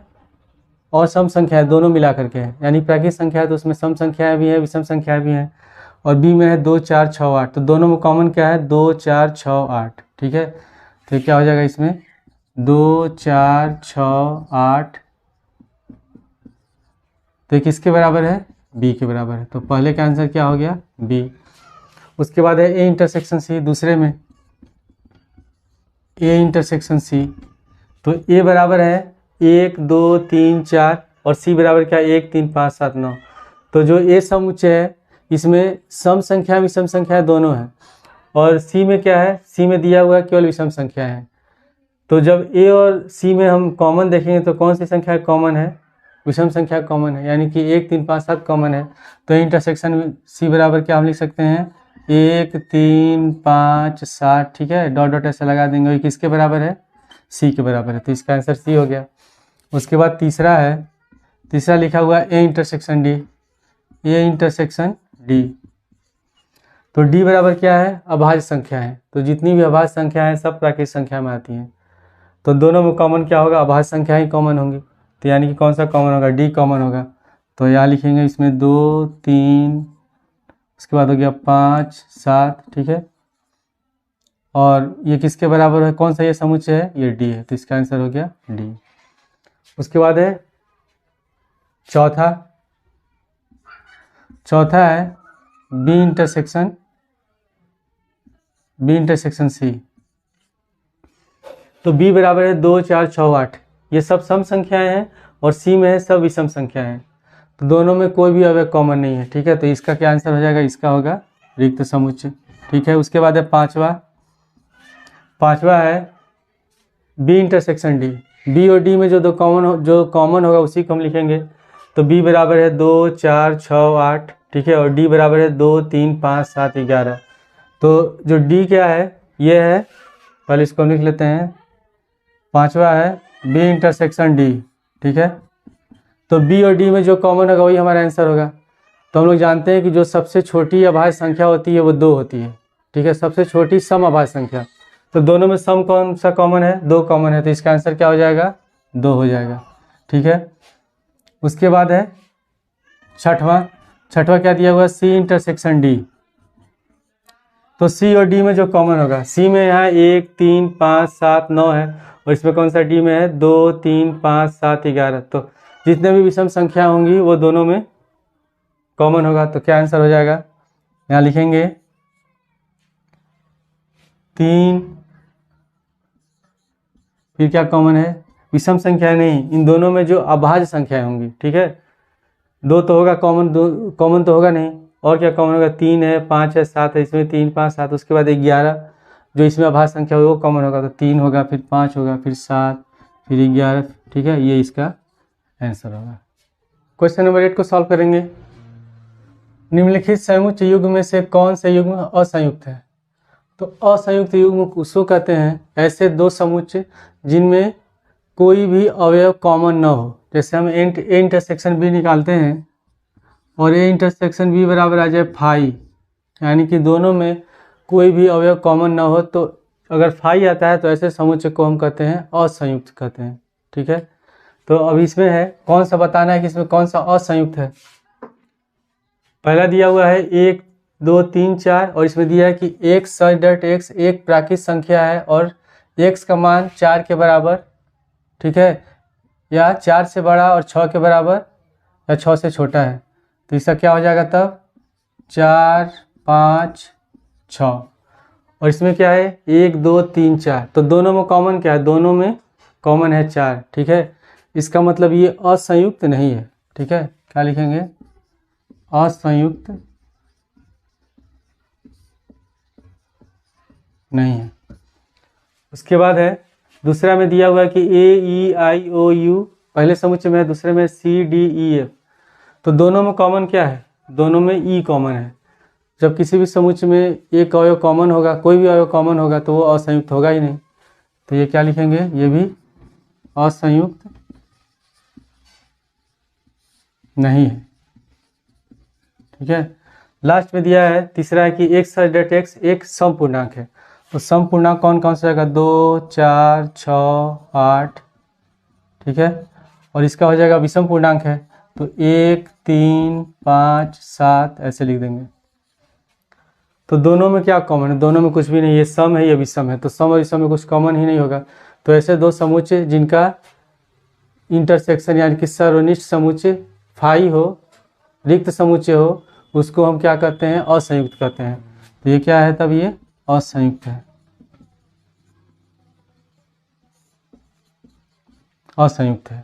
और सम संख्या है, दोनों मिला करके है, यानी प्राकृत संख्या है तो उसमें सम संख्याएं भी है, विषम संख्याएं भी हैं। और बी में है 2, 4, 6, 8। तो दोनों में कॉमन क्या है, 2, 4, 6, 8। ठीक है, तो क्या हो जाएगा इसमें 2, 4, 6, 8। तो किसके बराबर है, बी के बराबर है। तो पहले का आंसर क्या हो गया, बी। उसके बाद है ए इंटरसेक्शन सी, दूसरे में ए इंटरसेक्शन सी। तो ए बराबर है 1, 2, 3, 4 और सी बराबर क्या, 1, 3, 5, 7, 9। तो जो ए समुच्चय है इसमें सम संख्या विषम संख्या दोनों है, और सी में क्या है, सी में दिया हुआ है केवल विषम संख्या है। तो जब ए और सी में हम कॉमन देखेंगे तो कौन सी संख्या कॉमन है, विषम संख्या कॉमन है, यानी कि 1, 3, 5, 7 कॉमन है। तो इंटरसेक्शन सी बराबर क्या हम लिख सकते हैं, 1, 3, 5, 7। ठीक है, डॉट डॉट ऐसे लगा देंगे, और किसके बराबर है, सी के बराबर है। तो इसका आंसर सी हो गया। उसके बाद तीसरा है, तीसरा लिखा हुआ है A intersection D. A intersection D, तो डी बराबर क्या है, अभाज्य संख्या है। तो जितनी भी अभाज्य संख्या है सब प्राकृत संख्या में आती हैं। तो दोनों में कॉमन क्या होगा, अभाज्य संख्या ही कॉमन होंगी। तो यानी कि कौन सा कॉमन होगा, डी कॉमन होगा। तो यहाँ लिखेंगे इसमें 2, 3, उसके बाद हो गया 5, 7। ठीक है, और ये किसके बराबर है, कौन सा ये समुच्चय है, ये डी है। तो इसका आंसर हो गया डी। उसके बाद है चौथा है बी इंटरसेक्शन सी। तो बी बराबर है 2, 4, 6, 8। ये सब सम संख्याएं हैं और सी में है सब विषम संख्याएं। तो दोनों में कोई भी अवयव कॉमन नहीं है। ठीक है, तो इसका क्या आंसर हो जाएगा, इसका होगा रिक्त समुच्चय। ठीक है, उसके बाद है पांचवा है बी इंटरसेक्शन डी। बी और डी में जो कॉमन होगा उसी को हम लिखेंगे। तो बी बराबर है 2 4 6 8, ठीक है, और डी बराबर है 2 3 5 7 11। तो जो डी क्या है ये है, पहले इसको हम लिख लेते हैं। पांचवा है बी इंटरसेक्शन डी, ठीक है। तो बी और डी में जो कॉमन होगा वही हमारा आंसर होगा। तो हम लोग जानते हैं कि जो सबसे छोटी अभाज्य संख्या होती है वो 2 होती है, ठीक है, सबसे छोटी सम अभाज्य संख्या। तो दोनों में सम कौन सा कॉमन है? 2 कॉमन है, तो इसका आंसर क्या हो जाएगा? 2 हो जाएगा, ठीक है। उसके बाद है छठवां क्या दिया हुआ है? C intersection D. तो सी और डी में जो कॉमन होगा, सी में यहाँ 1 3 5 7 9 है, और इसमें कौन सा डी में है? 2 3 5 7 11। तो जितने भी विषम संख्या होंगी वो दोनों में कॉमन होगा। तो क्या आंसर हो जाएगा? यहाँ लिखेंगे 3, फिर क्या कॉमन है? विषम संख्या नहीं, इन दोनों में जो अभाज्य संख्याएं होंगी, ठीक है। 2 तो होगा कॉमन, 2 कॉमन तो होगा नहीं, और क्या कॉमन होगा? 3 है, 5 है, 7 है, इसमें 3 5 7, उसके बाद 11 जो इसमें अभाज्य संख्या होगी वो कॉमन होगा। तो 3 होगा, फिर 5 होगा, फिर 7, फिर 11, ठीक है, ये इसका आंसर होगा। क्वेश्चन नंबर 8 को सॉल्व करेंगे। निम्नलिखित संयुक्त युग्म में से कौन से युग्म असंयुक्त है? तो असंयुक्त युग्म उसको कहते हैं ऐसे दो समुच्चय जिनमें कोई भी अवयव कॉमन न हो। जैसे हम ए इंटरसेक्शन बी निकालते हैं और ए इंटरसेक्शन बी बराबर आ जाए फाई, यानी कि दोनों में कोई भी अवयव कॉमन न हो, तो अगर फाई आता है तो ऐसे समुच्चय को हम कहते हैं असंयुक्त कहते हैं, ठीक है। तो अब इसमें है कौन सा बताना है कि इसमें कौन सा असंयुक्त है। पहला दिया हुआ है 1 2 3 4, और इसमें दिया है कि x सच डट x एक प्राकृत संख्या है और x का मान 4 के बराबर, ठीक है, या 4 से बड़ा और 6 के बराबर या 6 से छोटा है। तो इसका क्या हो जाएगा तब? 4 5 6, और इसमें क्या है? 1 2 3 4। तो दोनों में कॉमन क्या है? दोनों में कॉमन है 4, ठीक है। इसका मतलब ये असंयुक्त नहीं है, ठीक है। क्या लिखेंगे? असंयुक्त नहीं है। उसके बाद है दूसरा में दिया हुआ है कि ए ई आई ओ यू पहले समुच्चय में है, दूसरे में सी डी ई एफ। तो दोनों में कॉमन क्या है? दोनों में ई कॉमन है। जब किसी भी समुच्चय में एक अवयव कॉमन होगा, कोई भी अवयव कॉमन होगा, तो वो असंयुक्त होगा ही नहीं। तो ये क्या लिखेंगे? ये भी असंयुक्त नहीं है, ठीक है। लास्ट में दिया है तीसरा है कि x सच डट x एक सम पूर्णांक है। तो सम पूर्णांक कौन कौन सा जाएगा? 2 4 6 8, ठीक है, और इसका हो जाएगा विषम पूर्णांक है, तो 1 3 5 7 ऐसे लिख देंगे। तो दोनों में क्या कॉमन है? दोनों में कुछ भी नहीं, ये सम है, ये विषम है, तो सम और विषम में कुछ कॉमन ही नहीं होगा। तो ऐसे दो समुच्चय जिनका इंटरसेक्शन यानी कि सर्वनिष्ठ समुच्चय फाई हो, रिक्त समुच्चय हो, उसको हम क्या कहते हैं? असंयुक्त कहते हैं। तो ये क्या है तब? ये असंयुक्त है, असंयुक्त है।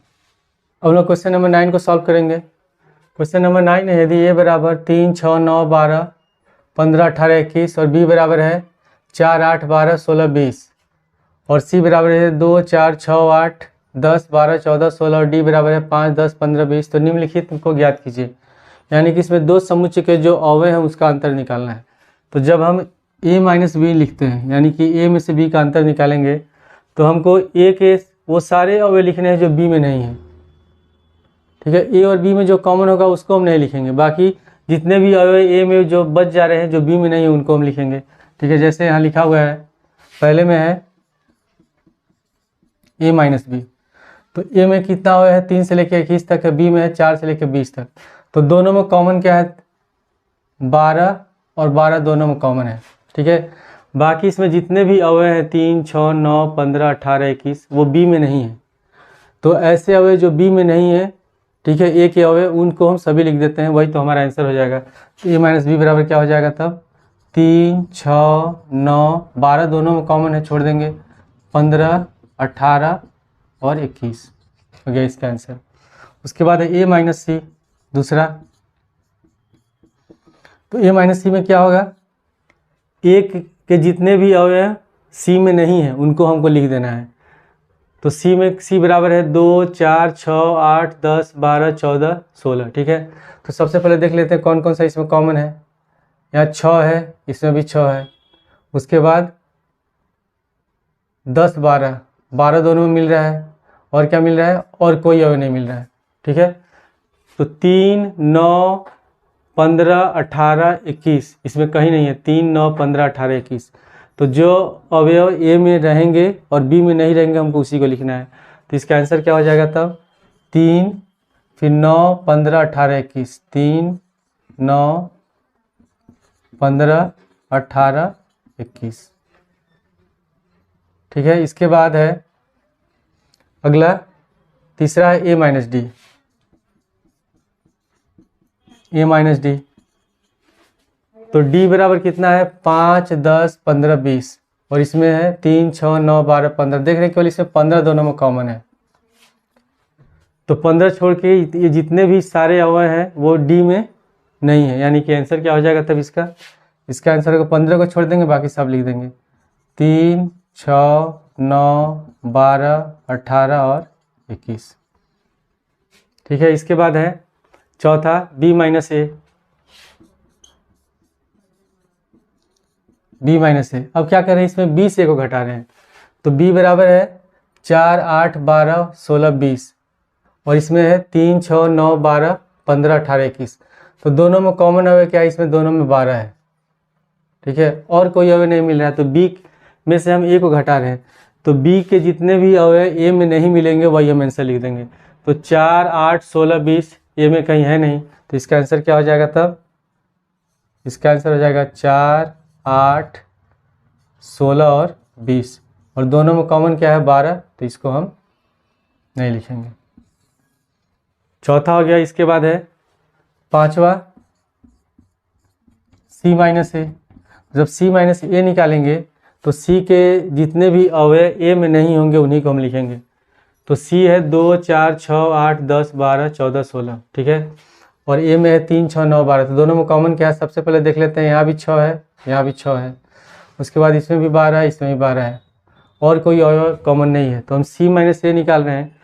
अब लोग क्वेश्चन नंबर 9 को सॉल्व करेंगे। क्वेश्चन नंबर 9 है यदि ए बराबर 3 6 9 12 15 18 21 और बी बराबर है 4 8 12 16 20 और सी बराबर है 2 4 6 8 10 12 14 16 और डी बराबर है 5 10 15 20, तो निम्नलिखित को ज्ञात कीजिए। यानी कि इसमें दो समुच्चय के जो अवयव हैं उसका अंतर निकालना है। तो जब हम a माइनस बी लिखते हैं, यानी कि a में से b का अंतर निकालेंगे, तो हमको a के वो सारे अवयव लिखने हैं जो b में नहीं है, ठीक है। a और b में जो कॉमन होगा उसको हम नहीं लिखेंगे, बाकी जितने भी अवयव a में जो बच जा रहे हैं जो b में नहीं है उनको हम लिखेंगे, ठीक है। जैसे यहाँ लिखा हुआ है, पहले में है a माइनस बी, तो a में कितना अवयव है? 3 से लेकर 21 तक है, b में है 4 से लेकर 20 तक। तो दोनों में कॉमन क्या है? 12 और 12 दोनों में कॉमन है, ठीक है। बाकी इसमें जितने भी अवयव हैं 3 6 9 15 18 21 वो बी में नहीं है। तो ऐसे अवयव जो बी में नहीं है, ठीक है, ए के अवयव उनको हम सभी लिख देते हैं, वही तो हमारा आंसर हो जाएगा। ए माइनस बी बराबर क्या हो जाएगा तब? 3 6 9 12 दोनों में कॉमन है, छोड़ देंगे 15 18 और 21 हो गया इसका आंसर। उसके बाद है ए माइनस सी दूसरा। तो ए माइनस सी में क्या होगा? एक के जितने भी अवयव सी में नहीं है उनको हमको लिख देना है। तो सी में सी बराबर है 2, 4, 6, 8, 10, 12, 14, 16। ठीक है, तो सबसे पहले देख लेते हैं कौन कौन सा इसमें कॉमन है। यहाँ 6 है, इसमें भी 6 है। उसके बाद 10, 12, 12 दोनों में मिल रहा है। और क्या मिल रहा है? और कोई अवयव नहीं मिल रहा है। ठीक है, तो 3, 9, 15, 18, 21 इसमें कहीं नहीं है। 3, 9, 15, 18, 21। तो जो अवयव ए में रहेंगे और बी में नहीं रहेंगे हमको उसी को लिखना है। तो इसका आंसर क्या हो जाएगा तब? 3, फिर 9, 15, 18, 21। 3, 9, 15, 18, 21। ठीक है, इसके बाद है अगला तीसरा है ए माइनस डी। ए माइनस डी, तो डी बराबर कितना है? 5, 10, 15, 20। और इसमें है 3, 6, 9, 12, 15। देख रहे हैं केवल इसमें 15 दोनों में कॉमन है। तो 15 छोड़ के ये जितने भी सारे अवयव हैं वो डी में नहीं है। यानी कि आंसर क्या हो जाएगा तब इसका आंसर को 15 को छोड़ देंगे, बाकी सब लिख देंगे। 3, 6, 9, 12, 18 और 21। ठीक है, इसके बाद है चौथा बी माइनस ए। बी माइनस ए, अब क्या कर रहे हैं इसमें? 20 ए को घटा रहे हैं। तो बी बराबर है 4, 8, 12, 16, 20। और इसमें है 3, 6, 9, 12, 15, 18, 21। तो दोनों में कॉमन अवयव क्या है? इसमें दोनों में 12 है। ठीक है, और कोई अवयव नहीं मिल रहा है, तो बी में से हम ए को घटा रहे हैं। तो बी के जितने भी अवयव ए में नहीं मिलेंगे वही हम आंसर लिख देंगे। तो 4, 8, 16, 20 ए में कहीं है नहीं। तो इसका आंसर क्या हो जाएगा तब? इसका आंसर हो जाएगा 4, 8, 16 और 20। और दोनों में कॉमन क्या है? 12। तो इसको हम नहीं लिखेंगे। चौथा हो गया। इसके बाद है पांचवा सी माइनस ए। जब सी माइनस ए निकालेंगे तो सी के जितने भी अवयव ए में नहीं होंगे उन्हीं को हम लिखेंगे। तो सी है 2, 4, 6, 8, 10, 12, 14, 16। ठीक है, और ए में है 3, 6, 9, 12। तो दोनों में कॉमन क्या है? सबसे पहले देख लेते हैं। यहाँ भी 6 है, यहाँ भी 6 है। उसके बाद इसमें भी 12 है, इसमें भी 12 है। और कोई अवयव कॉमन नहीं है। तो हम सी माइनस ए निकाल रहे हैं।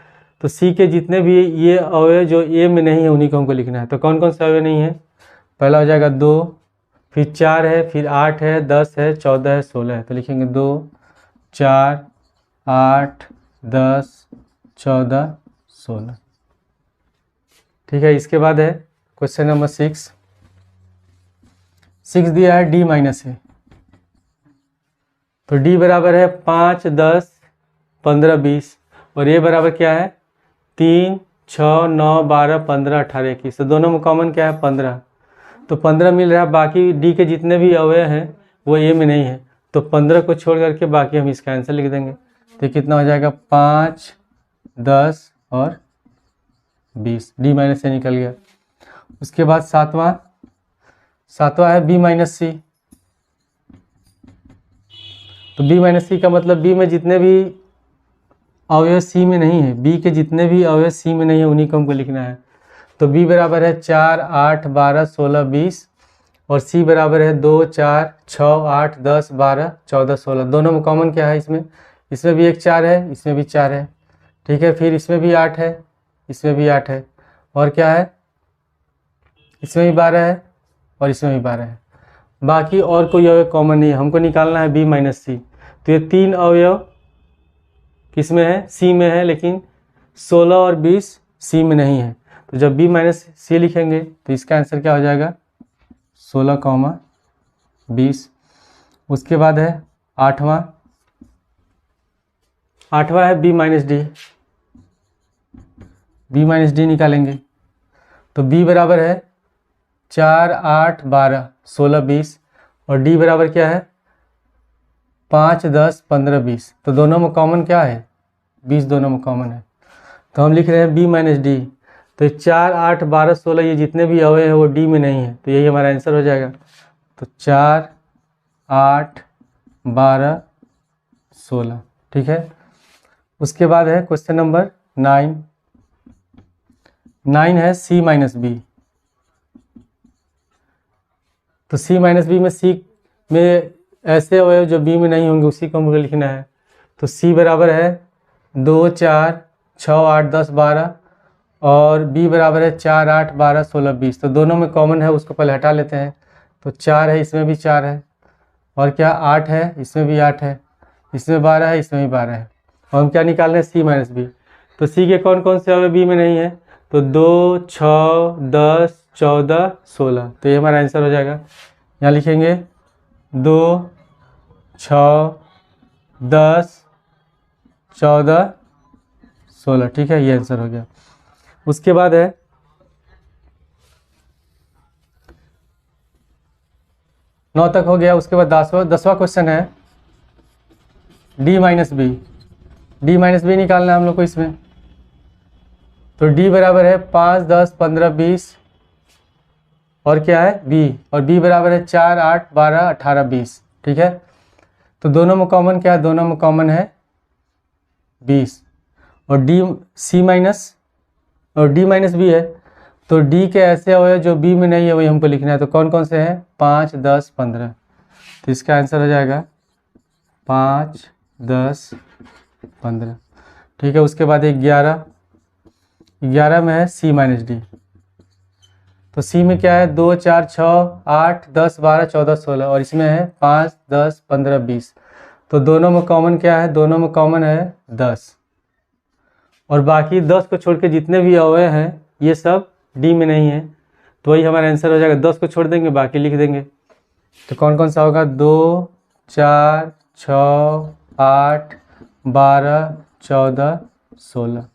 तो सी के जितने भी ये अवयव जो ए में नहीं है उन्हीं को हमको लिखना है। तो कौन कौन से अवयव नहीं है? पहला हो जाएगा 2, फिर 4 है, फिर 8 है, 10 है, 14 है, 16 है। तो लिखेंगे 2, 4, 8, 10, 14, 16। ठीक है, इसके बाद है क्वेश्चन नंबर 6। 6 दिया है डी माइनस ए। तो डी बराबर है 5, 10, 15, 20। और ये बराबर क्या है? 3, 6, 9, 12, 15, 18, 21। तो दोनों में कॉमन क्या है? 15। तो 15 मिल रहा है। बाकी डी के जितने भी अवयव हैं वो ए में नहीं है। तो 15 को छोड़ करके बाकी हम इसका आंसर लिख देंगे। तो कितना हो जाएगा? 5, 10 और 20। डी माइनस से निकल गया। उसके बाद सातवां है बी माइनस सी। तो बी माइनस सी का मतलब बी में जितने भी अवयव सी में नहीं है, बी के जितने भी अवयव सी में नहीं है उन्हीं को हमको लिखना है। तो बी बराबर है 4, 8, 12, 16, 20। और सी बराबर है 2, 4, 6, 8, 10, 12, 14, 16। दोनों में कॉमन क्या है? इसमें भी एक 4 है, इसमें भी 4 है। ठीक है, फिर इसमें भी 8 है, इसमें भी 8 है। और क्या है? इसमें भी 12 है और इसमें भी 12 है। बाकी और कोई अवयव कॉमन नहीं है। हमको निकालना है बी माइनस सी। तो ये 3 अवयव किस में है? सी में है, लेकिन 16 और 20 सी में नहीं है। तो जब बी माइनस सी लिखेंगे तो इसका आंसर क्या हो जाएगा? 16, 20। उसके बाद है आठवां है B minus D. B minus D निकालेंगे तो बी बराबर है 4, 8, 12, 16, 20। और डी बराबर क्या है? 5, 10, 15, 20। तो दोनों में कॉमन क्या है? 20 दोनों में कॉमन है। तो हम लिख रहे हैं बी माइनस डी। तो 4, 8, 12, 16 ये जितने भी अवयव हैं वो डी में नहीं है। तो यही हमारा आंसर हो जाएगा। तो 4, 8, 12, 16। ठीक है, उसके बाद है क्वेश्चन नंबर 9। 9 है सी माइनस बी। तो सी माइनस बी में सी में ऐसे अवयव जो बी में नहीं होंगे उसी को हमको लिखना है। तो सी बराबर है 2 4 6 8 10 12 और बी बराबर है 4 8 12 16 20। तो दोनों में कॉमन है, उसको पहले हटा लेते हैं। तो 4 है, इसमें भी 4 है, और क्या 8 है, इसमें भी 8 है, इसमें 12 है, इसमें भी 12 है। और हम क्या निकाल रहे हैं, सी माइनस बी। तो सी के कौन कौन से अवयव बी में नहीं है, तो 2 6 10 14 16। तो ये हमारा आंसर हो जाएगा। यहाँ लिखेंगे 2 6 10 14 16। ठीक है, ये आंसर हो गया। उसके बाद है 9 तक हो गया। उसके बाद 10वां क्वेश्चन है D minus B. D minus B निकालना है हम लोग को इसमें। तो डी बराबर है 5 10 15 20 और क्या है बी, और बी बराबर है 4 8 12 18 20। ठीक है, तो दोनों में कॉमन क्या है, दोनों में कॉमन है 20। और डी सी माइनस और डी माइनस बी है, तो डी के ऐसे अवयव जो बी में नहीं है वही हमको लिखना है। तो कौन कौन से हैं, 5 10 15। तो इसका आंसर हो जाएगा 5 10 15। ठीक है, उसके बाद 11 में है सी माइनस डी। तो सी में क्या है, 2 4 6 8 10 12 14 16 और इसमें है 5 10 15 20। तो दोनों में कॉमन क्या है, दोनों में कॉमन है 10। और बाकी 10 को छोड़ के जितने भी अवयव हैं ये सब डी में नहीं है, तो वही हमारा आंसर हो जाएगा। 10 को छोड़ देंगे, बाकी लिख देंगे। तो कौन कौन सा होगा, 2 4 6 8 12 14 16।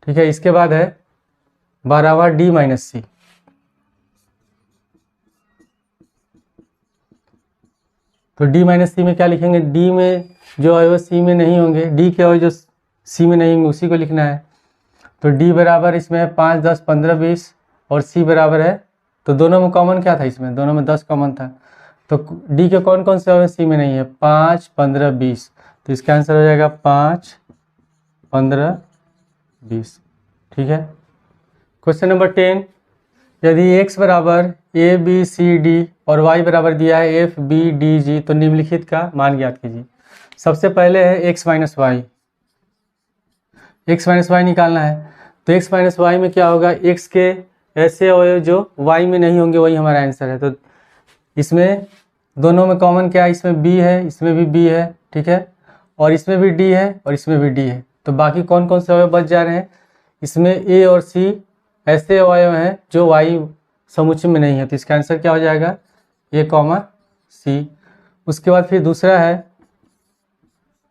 ठीक है, इसके बाद है 12वां डी माइनस सी। तो डी माइनस सी में क्या लिखेंगे, डी में जो अवयव सी में नहीं होंगे, डी के अवयव जो सी में नहीं होंगे उसी को लिखना है। तो डी बराबर इसमें है 5 10 15 20 और सी बराबर है, तो दोनों में कॉमन क्या था, इसमें दोनों में 10 कॉमन था। तो डी के कौन कौन से अवयव सी में नहीं है, 5 15 20। तो इसका आंसर हो जाएगा 5 15 20। ठीक है, क्वेश्चन नंबर 10, यदि x बराबर ए बी सी डी और y बराबर दिया है एफ बी डी जी, तो निम्नलिखित का मान ज्ञात कीजिए। सबसे पहले है x minus Y. x minus Y निकालना है। तो x माइनस वाई में क्या होगा, x के ऐसे अवयव जो y में नहीं होंगे वही हमारा आंसर है। तो इसमें दोनों में कॉमन क्या है, इसमें b है, इसमें भी b है। ठीक है, और इसमें भी d है और इसमें भी d है। तो बाकी कौन कौन से अवयव बच जा रहे हैं, इसमें a और c ऐसे अवयव हैं जो y समुच्चय में नहीं है। तो इसका आंसर क्या हो जाएगा, a कॉमा c। उसके बाद फिर दूसरा है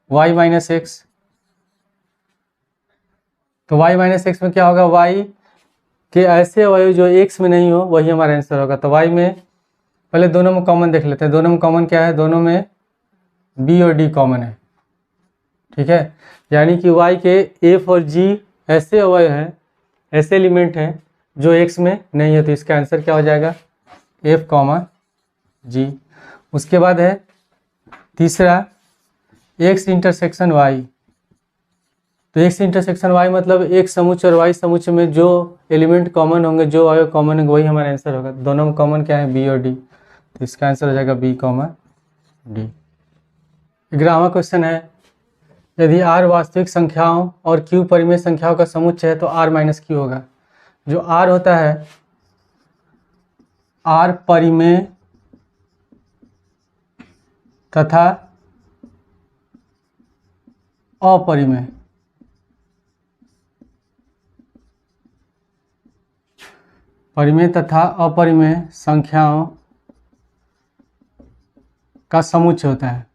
y माइनस एक्स। तो y माइनस एक्स में क्या होगा, y के ऐसे अवयव जो x में नहीं हो वही हमारा आंसर होगा। तो y में पहले दोनों में कॉमन देख लेते हैं। दोनों में कॉमन क्या है, दोनों में b और d कॉमन है। ठीक है, यानी कि y के f और g ऐसे अवयव हैं, ऐसे एलिमेंट हैं जो x में नहीं है। तो इसका आंसर क्या हो जाएगा, f कॉमा g। उसके बाद है तीसरा x इंटरसेक्शन y। तो x इंटरसेक्शन y मतलब x समुच्चय और y समुच्चय में जो एलिमेंट कॉमन होंगे, जो अवयव कॉमन होंगे वही हमारा आंसर होगा। दोनों में कॉमन क्या है, b और d। तो इसका आंसर हो जाएगा b कॉमा d। 11वां क्वेश्चन है, यदि r वास्तविक संख्याओं और q परिमेय संख्याओं का समुच्चय है तो r माइनस q होगा। जो r होता है, r परिमेय तथा अपरिमेय। परिमेय तथा अपरिमेय संख्याओं का समुच्चय होता है।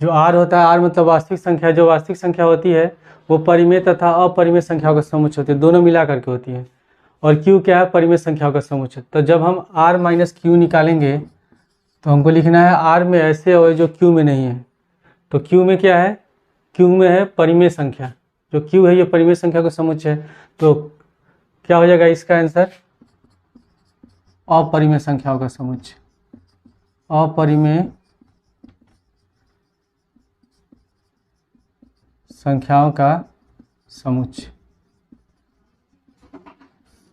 जो r होता है, r मतलब वास्तविक संख्या, जो वास्तविक संख्या होती है वो परिमेय तथा अपरिमेय संख्याओं का समुच्चय होती है, दोनों मिला करके होती है। और q क्या है, परिमेय संख्याओं का समुच्चय। तो जब हम r माइनस q निकालेंगे तो हमको लिखना है r में ऐसे अवयव जो q में नहीं है। तो q में क्या है, q में है परिमेय संख्या, जो q है ये परिमेय संख्या का समुच्चय है। तो क्या हो जाएगा इसका आंसर, अपरिमेय संख्याओं का समुच्चय। अपरिमेय संख्याओं का समुच्चय।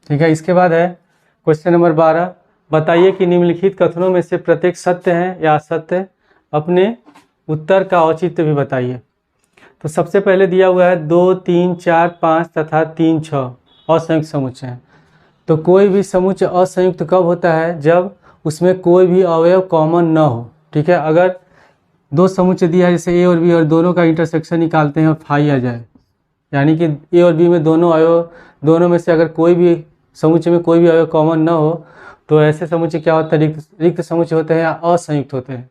ठीक है, इसके बाद है क्वेश्चन नंबर 12, बताइए कि निम्नलिखित कथनों में से प्रत्येक सत्य है या असत्य। अपने उत्तर का औचित्य भी बताइए। तो सबसे पहले दिया हुआ है 2, 3, 4, 5 तथा 3, 6 असंयुक्त समुच्चय हैं। तो कोई भी समुच्चय असंयुक्त कब होता है? जब उसमें कोई भी अवयव कॉमन न हो। ठीक है, अगर दो समुच्चय दिया है जैसे ए और बी और दोनों का इंटरसेक्शन निकालते हैं और फाई आ जाए, यानी कि ए और बी में दोनों में से अगर कोई भी समुच्चय में कोई भी अवयव कॉमन न हो तो ऐसे समुच्चय क्या होता है? रिक्त समुच्चय होते हैं या असंयुक्त होते हैं।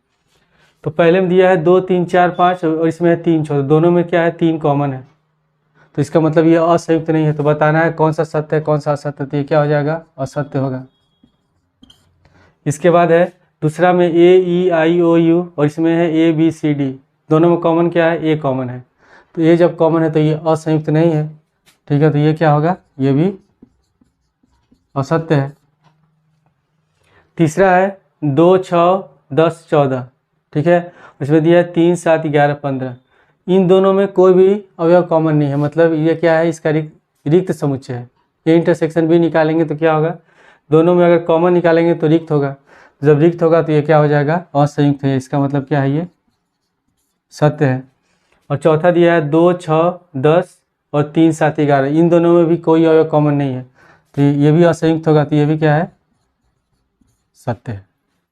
तो पहले में दिया है 2, 3, 4, 5 और इसमें है 3, 6, दोनों में क्या है? 3 कॉमन है, तो इसका मतलब ये असंयुक्त नहीं है। तो बताना है कौन सा सत्य है कौन सा असत्य है। तो ये क्या हो जाएगा? असत्य होगा। इसके बाद है दूसरा में ए, ई, आई, ओ, यू और इसमें है ए, बी, सी, डी, दोनों में कॉमन क्या है? ए कॉमन है। तो ये जब कॉमन है तो ये असंयुक्त नहीं है। ठीक है, तो ये क्या होगा? ये भी असत्य है। तीसरा है 2, 6, 10, 14। ठीक है, उसमें दिया है 3, 7, 11, 15। इन दोनों में कोई भी अवयव कॉमन नहीं है, मतलब ये क्या है? इसका रिक्त समुच्चय है। ये इंटरसेक्शन भी निकालेंगे तो क्या होगा? दोनों में अगर कॉमन निकालेंगे तो रिक्त होगा। जब रिक्त होगा तो ये क्या हो जाएगा? असंयुक्त है। इसका मतलब क्या है? ये सत्य है। और चौथा दिया है 2, 6, 10 और 3, 7, 11। इन दोनों में भी कोई अवयव कॉमन नहीं है, तो ये भी असंयुक्त होगा। तो ये भी क्या है? सत्य है।